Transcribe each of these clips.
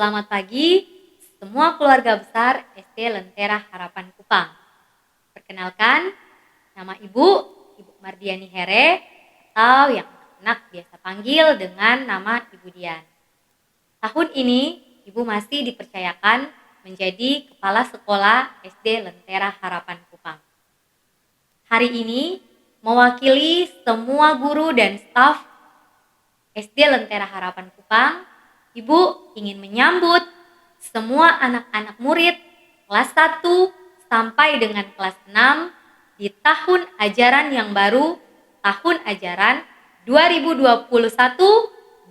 Selamat pagi semua keluarga besar SD Lentera Harapan Kupang. Perkenalkan, nama Ibu Mardiani Here atau yang anak-anak biasa panggil dengan nama Ibu Dian. Tahun ini Ibu masih dipercayakan menjadi Kepala Sekolah SD Lentera Harapan Kupang. Hari ini mewakili semua guru dan staf SD Lentera Harapan Kupang, Ibu ingin menyambut semua anak-anak murid kelas 1 sampai dengan kelas 6 di tahun ajaran yang baru, tahun ajaran 2021-2022.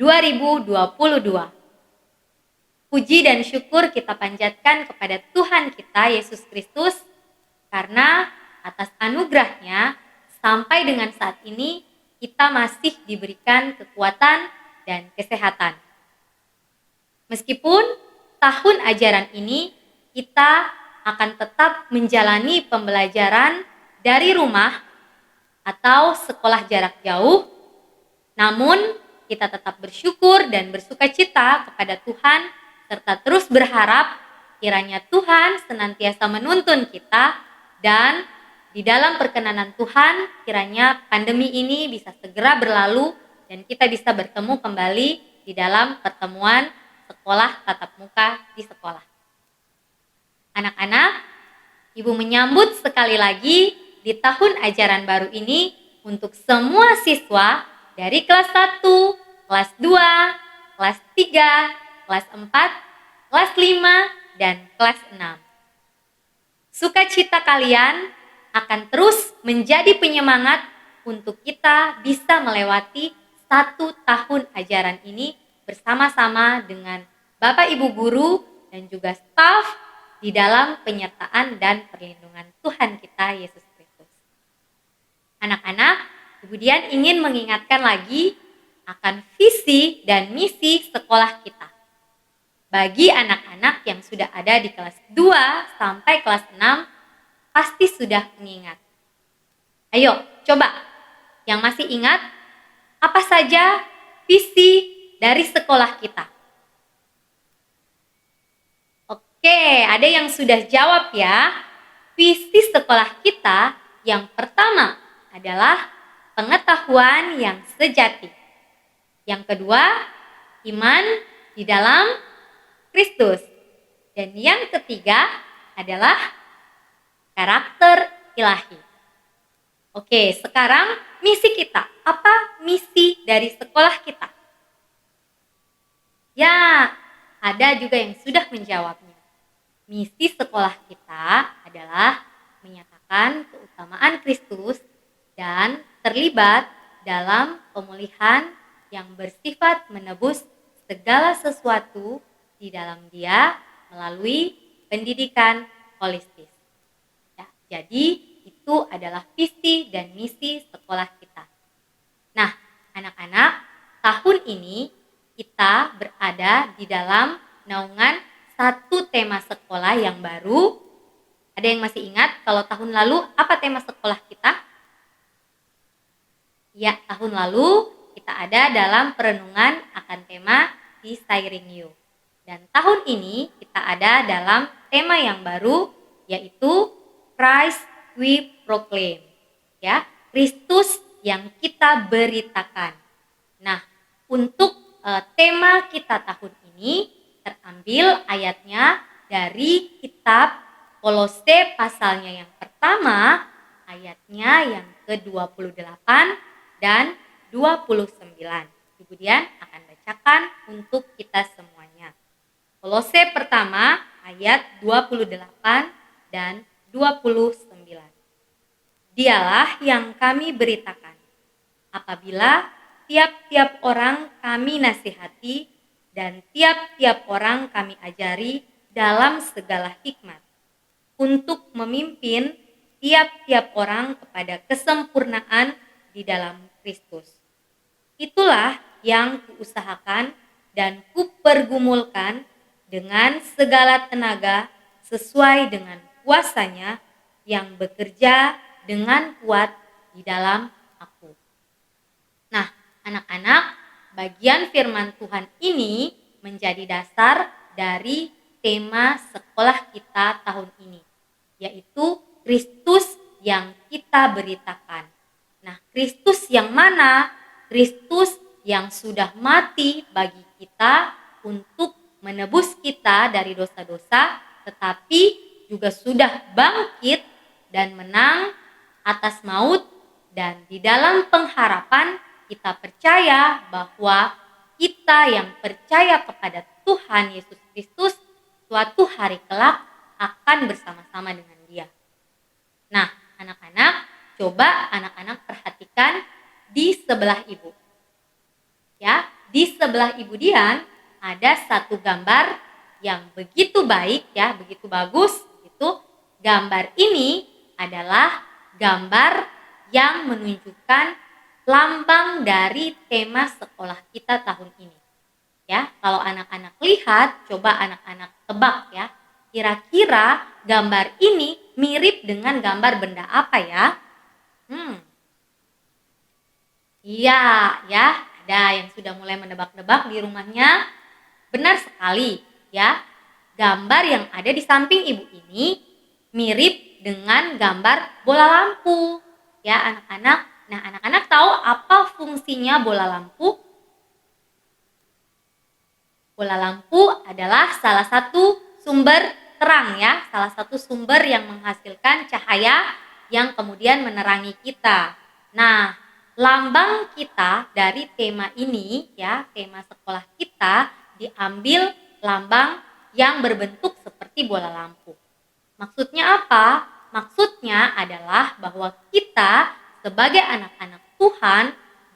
Puji dan syukur kita panjatkan kepada Tuhan kita Yesus Kristus karena atas anugerahnya sampai dengan saat ini kita masih diberikan kekuatan dan kesehatan. Meskipun tahun ajaran ini kita akan tetap menjalani pembelajaran dari rumah atau sekolah jarak jauh, namun kita tetap bersyukur dan bersukacita kepada Tuhan serta terus berharap kiranya Tuhan senantiasa menuntun kita dan di dalam perkenanan Tuhan kiranya pandemi ini bisa segera berlalu dan kita bisa bertemu kembali di dalam pertemuan sekolah tatap muka di sekolah. Anak-anak, Ibu menyambut sekali lagi di tahun ajaran baru ini untuk semua siswa dari kelas 1, kelas 2, kelas 3, kelas 4, kelas 5, dan kelas 6. Sukacita kalian akan terus menjadi penyemangat untuk kita bisa melewati 1 tahun ajaran ini bersama-sama dengan Bapak Ibu Guru dan juga staf di dalam penyertaan dan perlindungan Tuhan kita Yesus Kristus. Anak-anak, Ibu Dian ingin mengingatkan lagi akan visi dan misi sekolah kita. Bagi anak-anak yang sudah ada di kelas 2 sampai kelas 6, pasti sudah mengingat. Ayo, coba yang masih ingat, apa saja visi dari sekolah kita? Oke, ada yang sudah jawab ya. Visi sekolah kita yang pertama adalah pengetahuan yang sejati. Yang kedua, iman di dalam Kristus. Dan yang ketiga adalah karakter ilahi. Oke, sekarang misi kita. Apa misi dari sekolah kita? Ya, ada juga yang sudah menjawabnya. Misi sekolah kita adalah menyatakan keutamaan Kristus dan terlibat dalam pemulihan yang bersifat menebus segala sesuatu di dalam Dia melalui pendidikan holistis. Ya, jadi itu adalah visi dan misi sekolah kita. Nah, anak-anak, tahun ini kita berada di dalam naungan 1 tema sekolah yang baru. Ada yang masih ingat kalau tahun lalu apa tema sekolah kita? Ya, tahun lalu kita ada dalam perenungan akan tema Desiring You. Dan tahun ini kita ada dalam tema yang baru yaitu Christ we proclaim. Ya, Kristus yang kita beritakan. Nah, untuk tema kita tahun ini terambil ayatnya dari kitab Kolose pasalnya yang pertama, ayatnya yang ke-28 dan 29. Ibu Dian akan bacakan untuk kita semuanya. Kolose pertama ayat 28 dan 29. Dialah yang kami beritakan, apabila tiap-tiap orang kami nasihati dan tiap-tiap orang kami ajari dalam segala hikmat, untuk memimpin tiap-tiap orang kepada kesempurnaan di dalam Kristus. Itulah yang kuusahakan dan kupergumulkan dengan segala tenaga sesuai dengan kuasanya yang bekerja dengan kuat di dalam aku. Nah, anak-anak, bagian firman Tuhan ini menjadi dasar dari tema sekolah kita tahun ini, yaitu Kristus yang kita beritakan. Nah, Kristus yang mana? Kristus yang sudah mati bagi kita untuk menebus kita dari dosa-dosa, tetapi juga sudah bangkit dan menang atas maut, dan di dalam pengharapan kita percaya bahwa kita yang percaya kepada Tuhan Yesus Kristus suatu hari kelak akan bersama-sama dengan Dia. Nah, anak-anak, coba anak-anak perhatikan di sebelah ibu. Ya, di sebelah Ibu Dian ada satu gambar yang begitu baik ya, begitu bagus gitu. Gambar ini adalah gambar yang menunjukkan lambang dari tema sekolah kita tahun ini. Ya, kalau anak-anak lihat, coba anak-anak tebak ya. Kira-kira gambar ini mirip dengan gambar benda apa ya? Iya, ya, ada yang sudah mulai menebak-nebak di rumahnya. Benar sekali, ya. Gambar yang ada di samping ibu ini mirip dengan gambar bola lampu. Ya, anak-anak. Nah, anak-anak tahu apa fungsinya bola lampu? Bola lampu adalah salah satu sumber terang ya, salah satu sumber yang menghasilkan cahaya yang kemudian menerangi kita. Nah, lambang kita dari tema ini ya, tema sekolah kita diambil lambang yang berbentuk seperti bola lampu. Maksudnya apa? Maksudnya adalah bahwa kita sebagai anak-anak Tuhan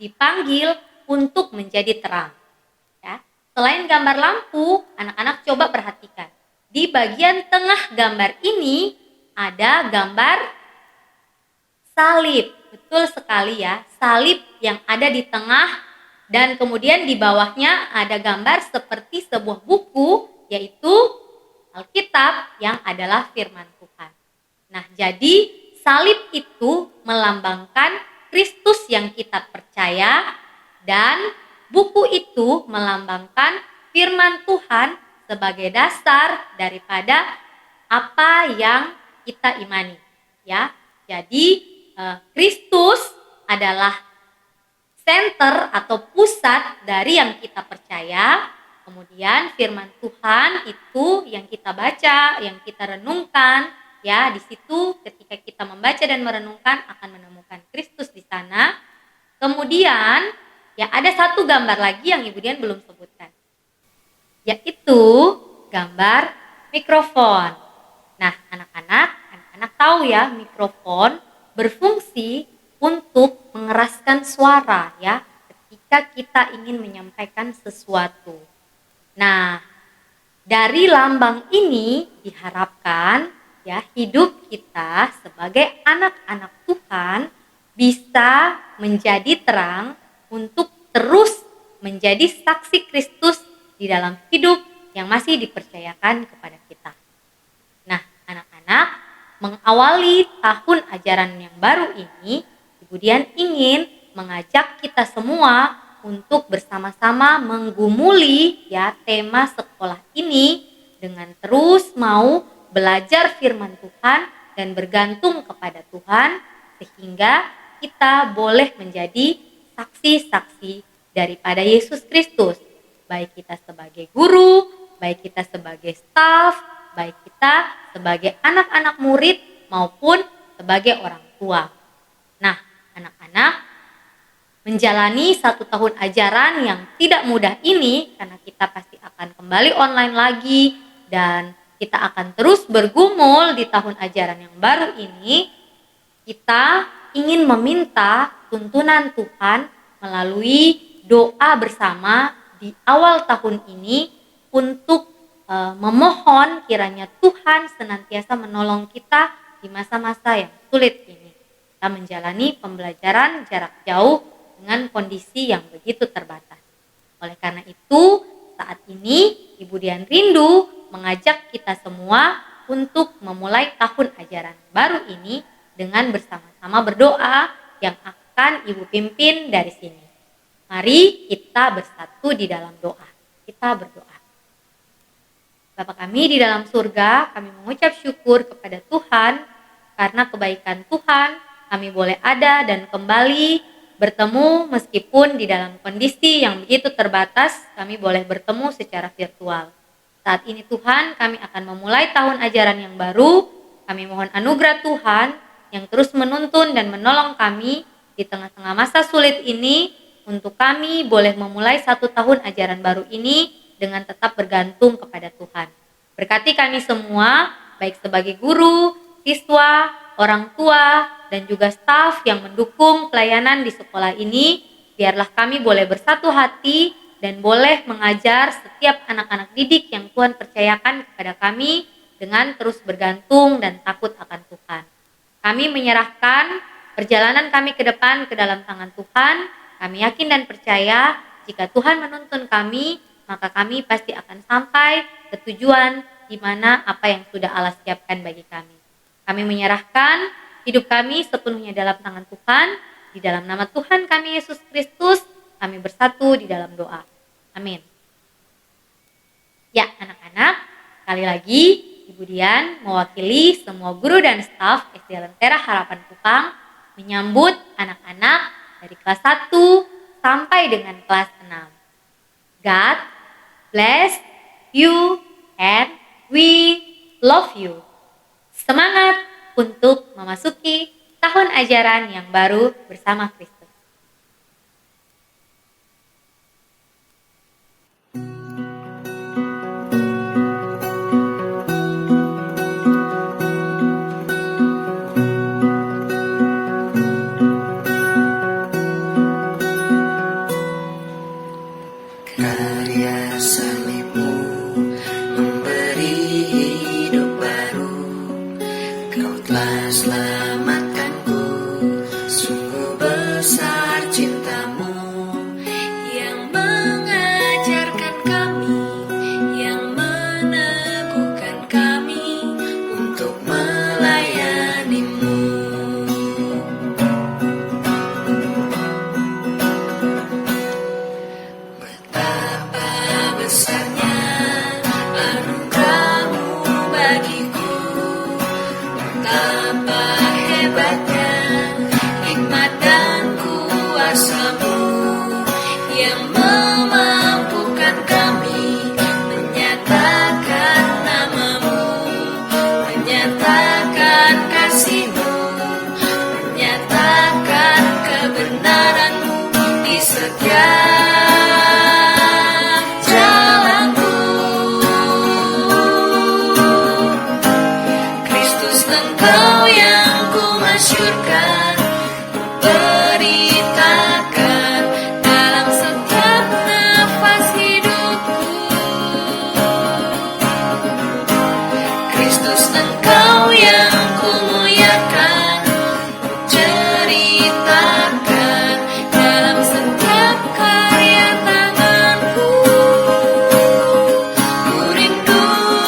dipanggil untuk menjadi terang. Ya. Selain gambar lampu, anak-anak coba perhatikan. Di bagian tengah gambar ini ada gambar salib. Betul sekali ya, salib yang ada di tengah dan kemudian di bawahnya ada gambar seperti sebuah buku, yaitu Alkitab yang adalah firman Tuhan. Nah, jadi salib itu melambangkan Kristus yang kita percaya dan buku itu melambangkan firman Tuhan sebagai dasar daripada apa yang kita imani. Ya, jadi Kristus adalah center atau pusat dari yang kita percaya. Kemudian firman Tuhan itu yang kita baca, yang kita renungkan. Ya, di situ ketika kita membaca dan merenungkan akan menemukan Kristus di sana. Kemudian ya ada satu gambar lagi yang Ibu Dian belum sebutkan, yaitu gambar mikrofon. Nah, anak-anak tahu ya, mikrofon berfungsi untuk mengeraskan suara ya ketika kita ingin menyampaikan sesuatu. Nah, dari lambang ini diharapkan ya hidup kita sebagai anak-anak Tuhan bisa menjadi terang untuk terus menjadi saksi Kristus di dalam hidup yang masih dipercayakan kepada kita. Nah, anak-anak, mengawali tahun ajaran yang baru ini, Ibu Dian ingin mengajak kita semua untuk bersama-sama menggumuli ya tema sekolah ini dengan terus mau belajar firman Tuhan dan bergantung kepada Tuhan sehingga kita boleh menjadi saksi-saksi daripada Yesus Kristus. Baik kita sebagai guru, baik kita sebagai staf, baik kita sebagai anak-anak murid maupun sebagai orang tua. Nah, anak-anak, menjalani 1 tahun ajaran yang tidak mudah ini karena kita pasti akan kembali online lagi dan kita akan terus bergumul di tahun ajaran yang baru ini. Kita ingin meminta tuntunan Tuhan melalui doa bersama di awal tahun ini untuk memohon kiranya Tuhan senantiasa menolong kita di masa-masa yang sulit ini. Kita menjalani pembelajaran jarak jauh dengan kondisi yang begitu terbatas. Oleh karena itu, saat ini Ibu Dian rindu mengajak kita semua untuk memulai tahun ajaran baru ini dengan bersama-sama berdoa yang akan Ibu pimpin dari sini. Mari kita bersatu di dalam doa. Kita berdoa. Bapa kami di dalam surga, kami mengucap syukur kepada Tuhan karena kebaikan Tuhan, kami boleh ada dan kembali bertemu meskipun di dalam kondisi yang begitu terbatas, kami boleh bertemu secara virtual. Saat ini Tuhan, kami akan memulai tahun ajaran yang baru. Kami mohon anugerah Tuhan yang terus menuntun dan menolong kami di tengah-tengah masa sulit ini untuk kami boleh memulai satu tahun ajaran baru ini dengan tetap bergantung kepada Tuhan. Berkati kami semua, baik sebagai guru, siswa, orang tua, dan juga staf yang mendukung pelayanan di sekolah ini. Biarlah kami boleh bersatu hati dan boleh mengajar setiap anak-anak didik yang Tuhan percayakan kepada kami dengan terus bergantung dan takut akan Tuhan. Kami menyerahkan perjalanan kami ke depan ke dalam tangan Tuhan. Kami yakin dan percaya jika Tuhan menuntun kami, maka kami pasti akan sampai ke tujuan di mana apa yang sudah Allah siapkan bagi kami. Kami menyerahkan hidup kami sepenuhnya dalam tangan Tuhan. Di dalam nama Tuhan kami Yesus Kristus, kami bersatu di dalam doa. Amin. Ya anak-anak, sekali lagi Ibu Dian mewakili semua guru dan staf SD Lentera Harapan Kupang menyambut anak-anak dari kelas 1 sampai dengan kelas 6. God bless you and we love you. Semangat untuk memasuki tahun ajaran yang baru bersama Kristus. Karya salibmu memberi hidup baru. Kau telah selamatkanku, sungguh besar cintamu yang mengajarkan kami, yang meneguhkan kami untuk melayanimu. Betapa besarnya anugerahmu bagiku, betapa hebatnya hikmat dan kuasa-Mu yang memampukan kami menyatakan nama-Mu, menyatakan kasih-Mu, menyatakan kebenaran-Mu di setiap jalanku. Kristus Engkau yang ku masyurkan, beritakan dalam setiap nafas hidupku. Kristus Engkau yang ku muliakan, ceritakan dalam setiap karya tanganku. Ku rindu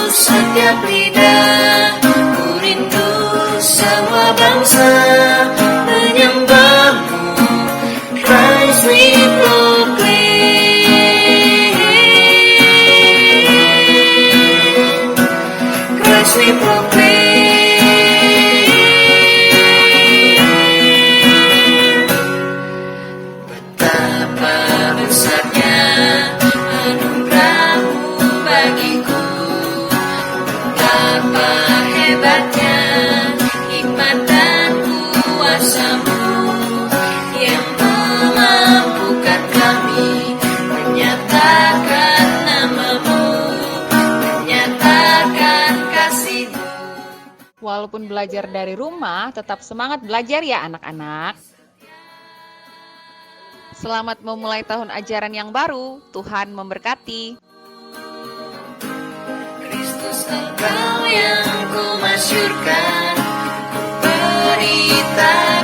setiap lidah, ku rindu semua bangsa menyembah-Mu. Christ we proclaim, Christ we proclaim. Betapa besarnya anugerah-Mu bagiku, betapa hebatnya hikmat dan kuasa-Mu yang memampukan kami menyatakan nama-Mu, menyatakan kasih-Mu. Walaupun belajar dari rumah, tetap semangat belajar ya anak-anak. Selamat memulai tahun ajaran yang baru. Tuhan memberkati. Kristus Engkau yang ku masyurkan, ku beritakan